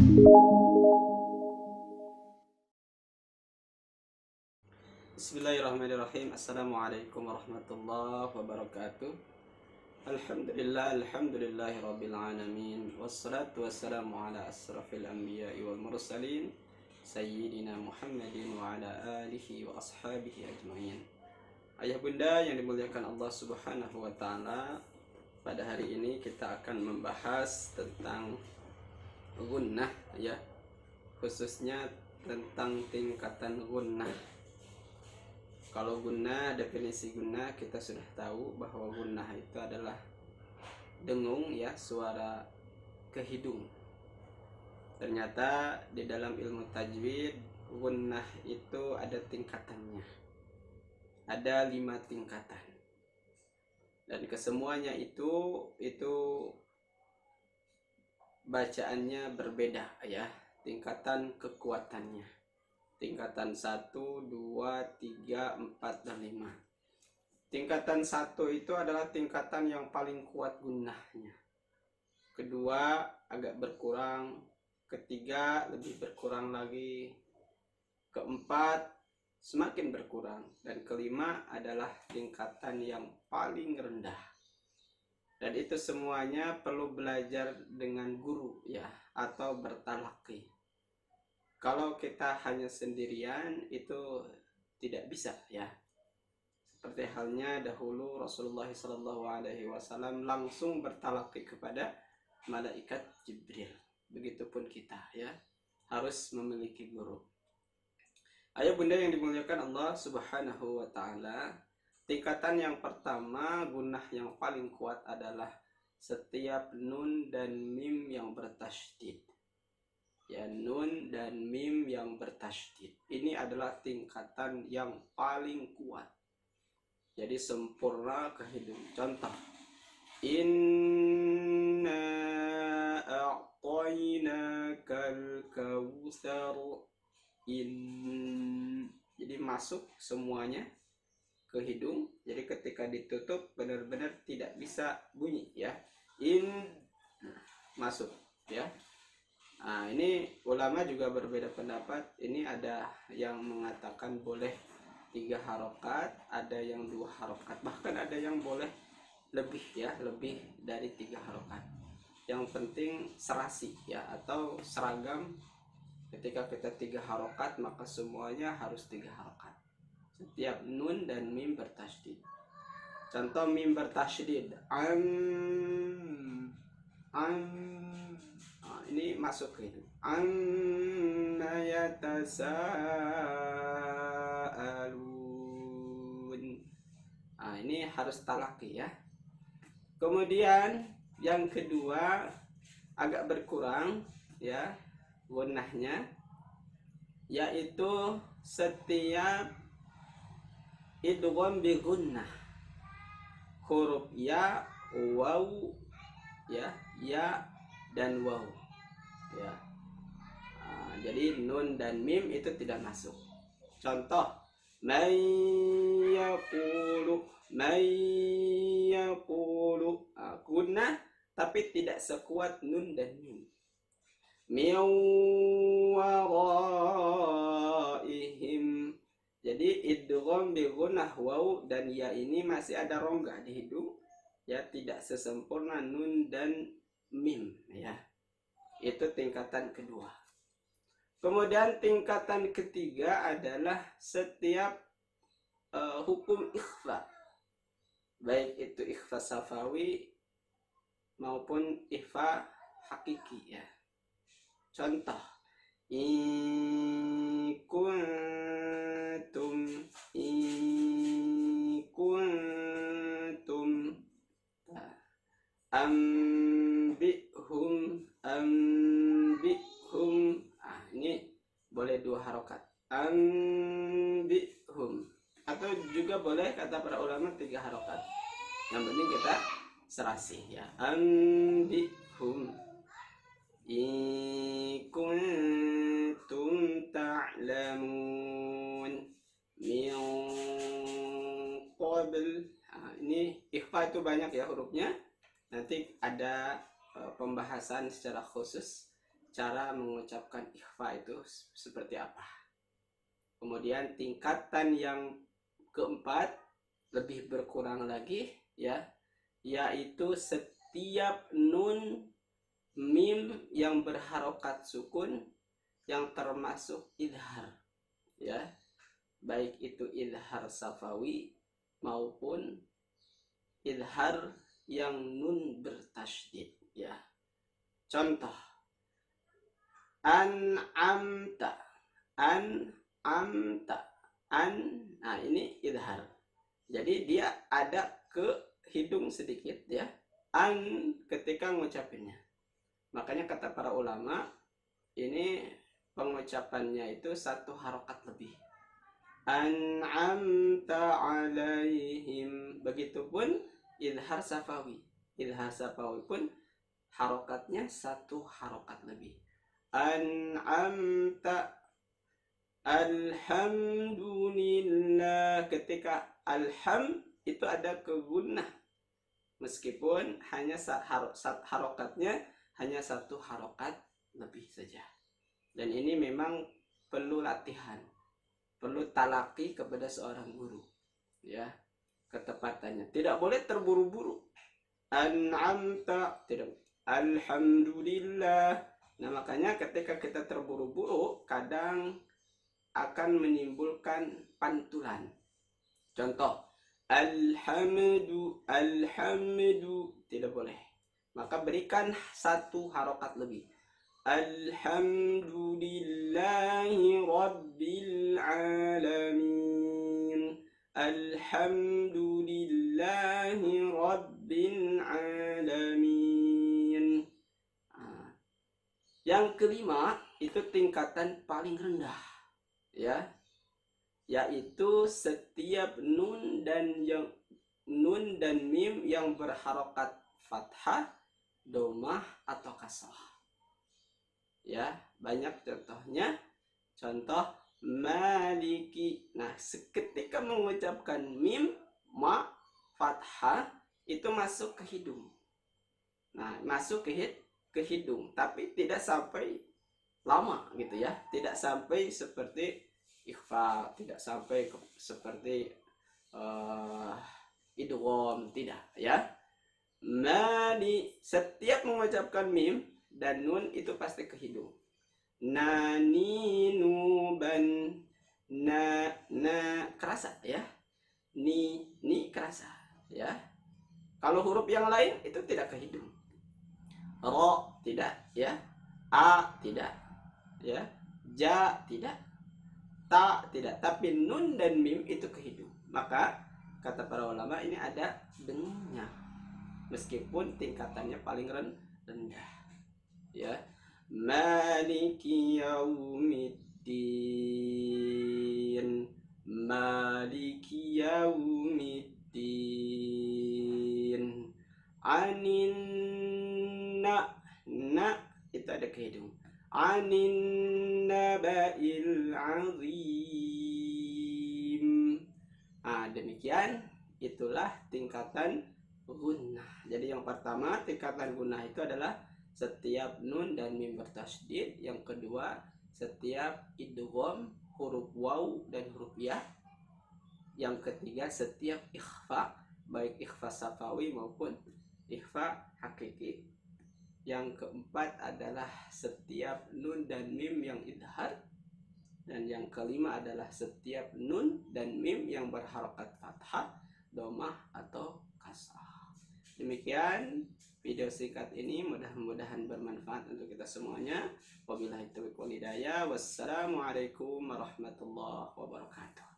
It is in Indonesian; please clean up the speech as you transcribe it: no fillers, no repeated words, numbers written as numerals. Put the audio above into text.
Bismillahirrahmanirrahim. Assalamualaikum warahmatullahi wabarakatuh. Alhamdulillahirabbil alamin. Wassalatu wassalamu ala asrafil anbiya'i wal mursalin sayyidina Muhammadin wa ala alihi wa ashabihi ajmain. Ayah bunda yang dimuliakan Allah Subhanahu wa taala, pada hari ini kita akan membahas tentang gunnah ya, khususnya tentang tingkatan gunnah. Kalau gunnah, definisi gunnah kita sudah tahu bahwa gunnah itu adalah dengung ya, suara ke hidung. Ternyata di dalam ilmu tajwid gunnah itu ada tingkatannya. Ada 5 tingkatan. Dan kesemuanya itu bacaannya berbeda ya, tingkatan kekuatannya. Tingkatan 1, 2, 3, 4, dan 5. Tingkatan 1 itu adalah tingkatan yang paling kuat gunnahnya. Kedua agak berkurang, ketiga lebih berkurang lagi, keempat semakin berkurang, dan kelima adalah tingkatan yang paling rendah. Dan itu semuanya perlu belajar dengan guru ya, atau bertalaki. Kalau kita hanya sendirian itu tidak bisa ya. Seperti halnya dahulu Rasulullah SAW langsung bertalaki kepada malaikat Jibril. Begitupun kita ya, harus memiliki guru. Ayah bunda yang dimuliakan Allah Subhanahu wa taala, tingkatan yang pertama gunnah yang paling kuat adalah setiap nun dan mim yang bertasydid. Ya, nun dan mim yang bertasydid. Ini adalah tingkatan yang paling kuat. Jadi sempurna ke hidung. Contoh, inna a'tainakal kautsar. Jadi masuk semuanya ke hidung. Jadi ketika ditutup benar-benar tidak bisa bunyi ya. Masuk ya. Nah, ini ulama juga berbeda pendapat. Ini ada yang mengatakan boleh 3 harokat, ada yang 2 harokat, bahkan ada yang boleh lebih ya, lebih dari 3 harokat. Yang penting serasi ya, atau seragam. Ketika kita 3 harokat maka semuanya harus 3 harokat. Setiap nun dan mim bertasydid. Contoh mim bertasydid, ini masuk ke hidung. Amma yatasaalun. Ini harus talaki ya. Kemudian yang kedua agak berkurang ya gunnahnya, yaitu setiap idgham bi gunnah, huruf ya, waw ya, dan waw ya. Jadi nun dan mim itu tidak masuk. Contoh, mayyaqulu, gunnah tapi tidak sekuat nun dan mim. Min waraihim. Jadi idgham bi gunnah waw dan ya ini masih ada rongga di hidung ya, tidak sesempurna nun dan mim ya. Itu tingkatan kedua. Kemudian tingkatan ketiga adalah setiap hukum ikhfa, baik itu ikhfa safawi maupun ikhfa hakiki ya. Contoh, ikuntum ambihum. Ini boleh 2 harokat, ambihum, atau juga boleh kata para ulama 3 harokat. Yang penting kita serasi ya, ambihum ikuntum ta'lamun min qabl. Ini ikhfa itu banyak ya hurufnya. Nanti ada pembahasan secara khusus cara mengucapkan ikhfa itu seperti apa. Kemudian tingkatan yang keempat lebih berkurang lagi ya, yaitu setiap nun mim yang berharokat sukun yang termasuk idhar ya, baik itu idhar safawi maupun idhar yang nun bertasydid ya. Contoh an'amta, an'amta, nah ini idhar. Jadi dia ada ke hidung sedikit ya, ketika ngucapinnya. Makanya kata para ulama, ini pengucapannya itu satu harokat lebih. An'amta alaihim. Begitupun idhar safawi. Idhar safawi pun harokatnya satu harokat lebih. An'amta alhamdulillah. Ketika alham itu ada ke gunnah, meskipun hanya harokatnya hanya satu harokat lebih saja. Dan ini memang perlu latihan, perlu talaki kepada seorang guru ya, ketepatannya. Tidak boleh terburu-buru. An'amta, tidak. Alhamdulillah. Nah makanya ketika kita terburu-buru kadang akan menimbulkan pantulan. Contoh alhamdu, alhamdu, tidak boleh. Maka berikan satu harokat lebih. Alhamdulillahi rabbil alamin. Alhamdulillahi rabbil alamin. Yang kelima itu tingkatan paling rendah ya, yaitu setiap nun dan mim yang berharokat fathah, domah atau kasrah ya. Banyak contohnya. Contoh maliki. Nah ketika mengucapkan mim ma fathah itu masuk ke hidung. Nah masuk ke hidung, tapi tidak sampai lama gitu ya, tidak sampai seperti ikhfa, tidak sampai seperti idgham, tidak ya. Setiap mengucapkan mim dan nun itu pasti ke hidung. Nani nuban, na kerasa ya, ni kerasa ya. Kalau huruf yang lain itu tidak ke hidung. Ro tidak ya, a tidak ya, ja tidak, ta tidak, tapi nun dan mim itu ke hidung. Maka kata para ulama ini ada dengnya, meskipun tingkatannya paling rendah ya. Maliki yaumiddin, maliki yaumiddin. Anin na itu ada ke hidung. Anin naba'il azim. Demikian itulah tingkatan gunnah. Jadi yang pertama tingkatan gunnah itu adalah setiap nun dan mim bertasydid. Yang kedua setiap idgham huruf waw dan huruf ya. Yang ketiga setiap ikhfa, baik ikhfa safawi maupun ikhfa hakiki. Yang keempat adalah setiap nun dan mim yang idhar. Dan yang kelima adalah setiap nun dan mim yang berharokat fathah, domah atau kasrah. Demikian video singkat ini, mudah-mudahan bermanfaat untuk kita semuanya. Wabillahi taufiq wal hidayah. Wassalamualaikum warahmatullahi wabarakatuh.